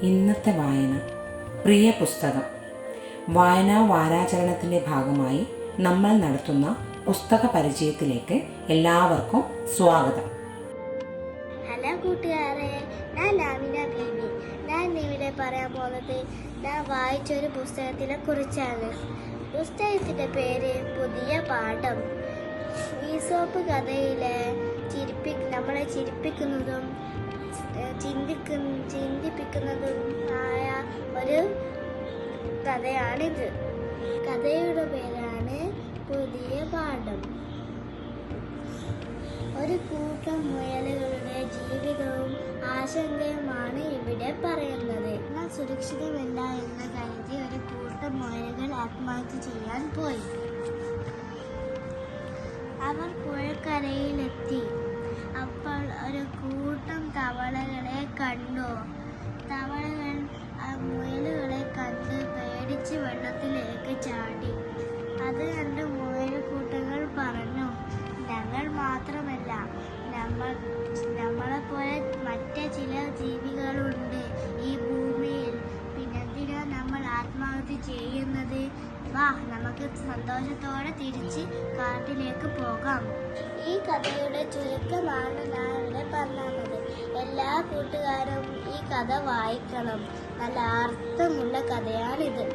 ഇന്നത്തെ വായന. പ്രിയ പുസ്തകം. വായനാ വാരാചരണത്തിൻ്റെ ഭാഗമായി നമ്മൾ നടത്തുന്ന പുസ്തക പരിചയത്തിലേക്ക് എല്ലാവർക്കും സ്വാഗതം. ഹലോ കൂട്ടുകാരെ, ഞാൻ ലാമിന ബീബി. ഞാൻ ഇവിടെ പറയാൻ പോകുന്നത് ഞാൻ വായിച്ചൊരു പുസ്തകത്തിനെ കുറിച്ചാണ്. പുസ്തകത്തിൻ്റെ പേര് പുതിയ പാഠം. ഈസോപ്പ് കഥയിലെ നമ്മളെ ചിരിപ്പിക്കുന്നതും ചിന്തിപ്പിക്കുന്നതും ആയ ഒരു കഥയാണിത്. കഥയുടെ പേരാണ് പുതിയ പാഠം. ഒരു കൂട്ടം മുയലുകളുടെ ജീവിതവും ആശങ്കയുമാണ് ഇവിടെ പറയുന്നത്. എന്നാൽ സുരക്ഷിതമല്ല എന്ന് കരുതി ഒരു കൂട്ടം മുയലുകൾ ആത്മഹത്യ ചെയ്യാൻ പോയി. അവർ പുഴക്കരയിലെത്തി. അപ്പോൾ ഒരു കൂട്ടം തവളകളെ കണ്ടു. തവളകൾ മുയലുകളെ കണ്ട് പേടിച്ച് വെള്ളത്തിലേക്ക് ചാടി. അത് കണ്ട് മുയൽക്കൂട്ടങ്ങൾ പറഞ്ഞു, ഞങ്ങൾ മാത്രമല്ല, നമ്മളെപ്പോലെ മറ്റ് ചില ജീവികളുണ്ട് ഈ ഭൂമിയിൽ. പിന്നെന്തിനാ നമ്മൾ ആത്മഹത്യ ചെയ്യുന്നത്? വാ, നമുക്ക് സന്തോഷത്തോടെ തിരിച്ച് കാട്ടിലേക്ക് പോകാം. ഈ കഥയുടെ ചുരുക്കമാണ് ഞാൻ ഇവിടെ പറഞ്ഞത്. എല്ലാ കൂട്ടുകാരും ഈ കഥ വായിക്കണം. നല്ല അർത്ഥമുള്ള കഥയാണിത്.